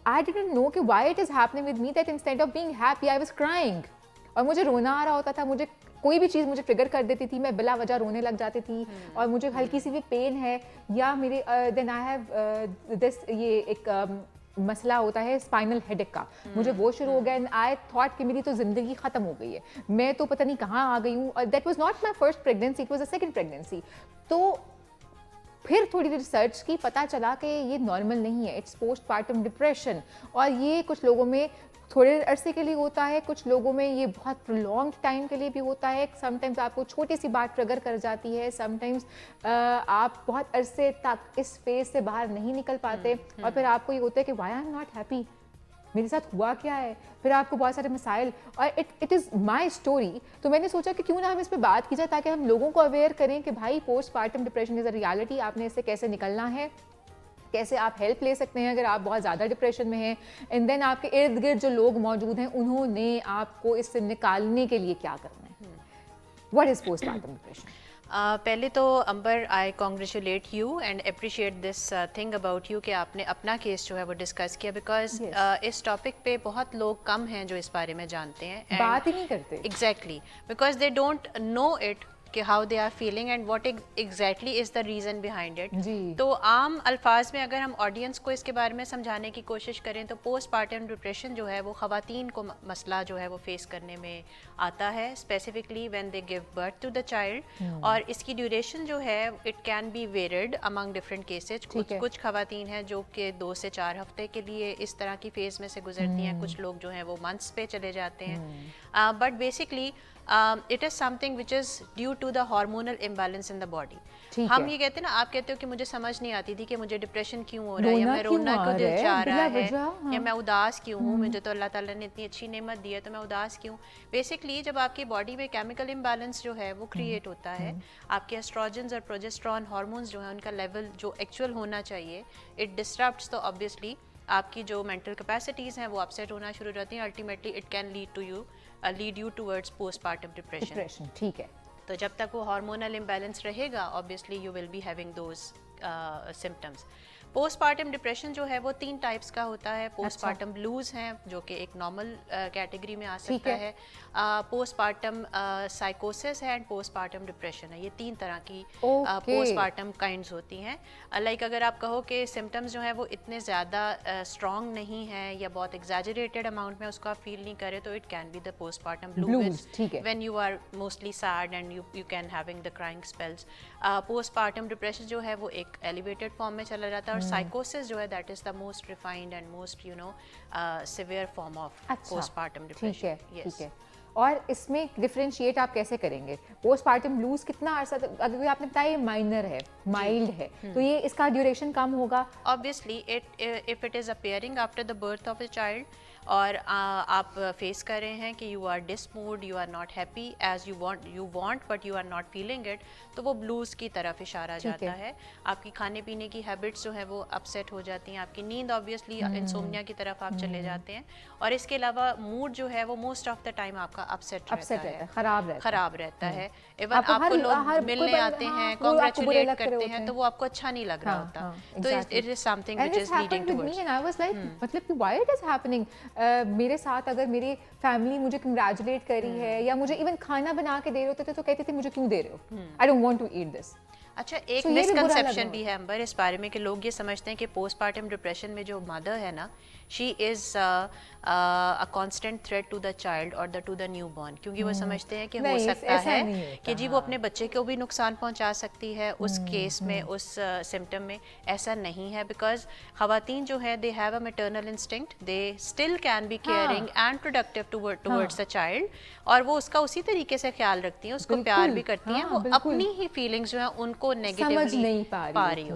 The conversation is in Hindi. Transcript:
I didn't know कि why it is happening with me that instead of being happy I was crying. और मुझे रोना आ रहा होता था, मुझे कोई भी चीज़ मुझे ट्रिगर कर देती थी, मैं बिला वजह रोने लग जाती थी। और मुझे हल्की सी भी पेन है या मेरे देन आई हैव दिस ये एक मसला होता है स्पाइनल हेडेक का, मुझे वो शुरू हो गया एंड आई थॉट कि मेरी तो ज़िंदगी ख़त्म हो गई है, मैं तो पता नहीं कहाँ आ गई हूँ। और that was not my first pregnancy, it was a second pregnancy. तो फिर थोड़ी रिसर्च की, पता चला कि ये नॉर्मल नहीं है, इट्स पोस्टपार्टम डिप्रेशन। और ये कुछ लोगों में थोड़े अरसे के लिए होता है, कुछ लोगों में ये बहुत प्रोलॉन्ग टाइम के लिए भी होता है। समटाइम्स आपको छोटी सी बात ट्रिगर कर जाती है, समटाइम्स आप बहुत अरसे तक इस फेज से बाहर नहीं निकल पाते और फिर आपको ये होता है कि why I am not happy, मेरे साथ हुआ क्या है। फिर आपको बहुत सारे मसाइल, और इट इज़ माई स्टोरी। तो मैंने सोचा कि क्यों ना हम इस पर बात की जाए ताकि हम लोगों को अवेयर करें कि भाई postpartum depression is a reality, आपने इससे कैसे निकलना है, कैसे आप हेल्प ले सकते हैं अगर आप बहुत ज़्यादा डिप्रेशन में हैं, एंड देन आपके इर्द गिर्द जो लोग मौजूद हैं उन्होंने आपको इससे निकालने के लिए क्या करना है। What is postpartum depression? पहले तो Ambar I congratulate you and appreciate this thing about you कि आपने अपना केस जो है वो डिस्कस किया, बिकॉज इस टॉपिक पे बहुत लोग कम हैं जो इस बारे में जानते हैं, बात ही नहीं करते। Exactly, because they don't know it कि how they are feeling and what exactly is the reason behind it. तो आम अल्फाज में अगर हम ऑडियंस को इसके बारे में समझाने की कोशिश करें तो पोस्टपार्टम डिप्रेशन जो है वो ख़वातीन को मसला जो है वो फेस करने में आता है, specifically when they give birth to the child. और इसकी ड्यूरेशन जो है it can be varied among different cases. कुछ ख़वातीन हैं जो कि 2 से 4 हफ्ते के लिए इस तरह की फेज़ में से गुजरती हैं, कुछ लोग जो हैं वो मंथ्स पे चले जाते हैं। But basically it is something which is due to the hormonal imbalance in the body. हम ये कहते हैं ना, आप कहते हो कि मुझे समझ नहीं आती थी कि मुझे डिप्रेशन क्यों हो रहा है, या मैं रोना क्यों दिल चाह रहा है, या मैं उदास क्यों हूँ, मुझे तो अल्लाह ताला ने इतनी अच्छी नेमत दी है तो मैं उदास क्यों। बेसिकली जब आपकी बॉडी में केमिकल इम्बैलेंस जो है वो क्रिएट होता है, आपके एस्ट्रोजन्स और प्रोजेस्टेरॉन हार्मोन्स जो है उनका लेवल जो एक्चुअल होना चाहिए इट डिसरप्ट्स, तो ऑब्वियसली आपकी जो मेंटल कैपेसिटीज़ हैं वो अपसेट होना शुरू हो जाती हैं। Ultimately it can lead you towards postpartum depression. ठीक है। तो जब तक वो हार्मोनल इम्बैलेंस रहेगा obviously you will be having those symptoms. Postpartum depression जो है वो 3 टाइप्स का होता है। पोस्टपार्टम ब्लूज हैं जो कि एक नॉर्मल कैटेगरी में आ सकता है, पोस्टपार्टम साइकोसिस है एंड पोस्टपार्टम डिप्रेशन है। ये 3 तरह की पोस्टपार्टम काइंड्स होती हैं। लाइक अगर आप कहो कि सिम्टम्स जो है वो इतने ज़्यादा स्ट्रॉन्ग नहीं हैं या बहुत एग्जैजरेटेड अमाउंट में उसको आप फील नहीं करे तो it can be the postpartum blues when you are mostly sad and you can having the crying spells. Postpartum depression जो है वो एक एलिवेटेड फॉर्म में चला जाता है, और साइकोसिस जो है that is the most refined and most severe form of postpartum depression. ठीक है। और इसमें डिफरेंशिएट आप कैसे करेंगे? पोस्टपार्टम ब्लूज कितना अर्सा, अगर आपने बताया ये माइनर है, माइल्ड है, तो ये इसका ड्यूरेशन कम होगा obviously if it is appearing after the birth of a child, और आप फेस कर रहे हैं कि you are dismood, you are not happy as you want but you are not feeling it, तो वो ब्लूज की तरफ इशारा जाता है। आपकी खाने पीने की हैबिट्स जो है वो अपसेट हो जाती हैं, आपकी नींद ऑब्वियसली इंसोम्निया की तरफ आप चले जाते हैं, और इसके अलावा मूड जो है वो मोस्ट ऑफ द टाइम आपका अपसेट रहता है, खराब रहता है। इवन आपको लोग मिलने आते हैं, कांग्रेचुलेट करते हैं, तो वो आपको अच्छा नहीं लग रहा होता। तो it is something which is leading towards, and I was like मतलब कि व्हाई इट इज हैपनिंग मेरे साथ। अगर मेरी फैमिली मुझे कंग्रेचुलेट कर रही है या मुझे इवन खाना बना के दे रहे होते थे तो कहते थे मुझे क्यों दे रहे हो, I don't want to eat this. अच्छा, एक मिसकंसेप्शन भी है अंबर इस बारे में कि लोग ये समझते हैं कि पोस्टपार्टम डिप्रेशन में जो मदर है ना, she is a constant threat to the child और टू द न्यू बॉर्न, क्योंकि वो समझते हैं कि हो सकता है कि जी वो अपने बच्चे को भी नुकसान पहुंचा सकती है उस केस में, उस सिम्टम में। ऐसा नहीं है, बिकॉज ख़वातीन जो है they have a maternal instinct, they still can be caring and productive towards the child, और वो उसका उसी तरीके से ख्याल रखती हैं, उसको प्यार भी करती हैं, वो अपनी ही फीलिंग्स जो है उनको नेगेटिवली पा रही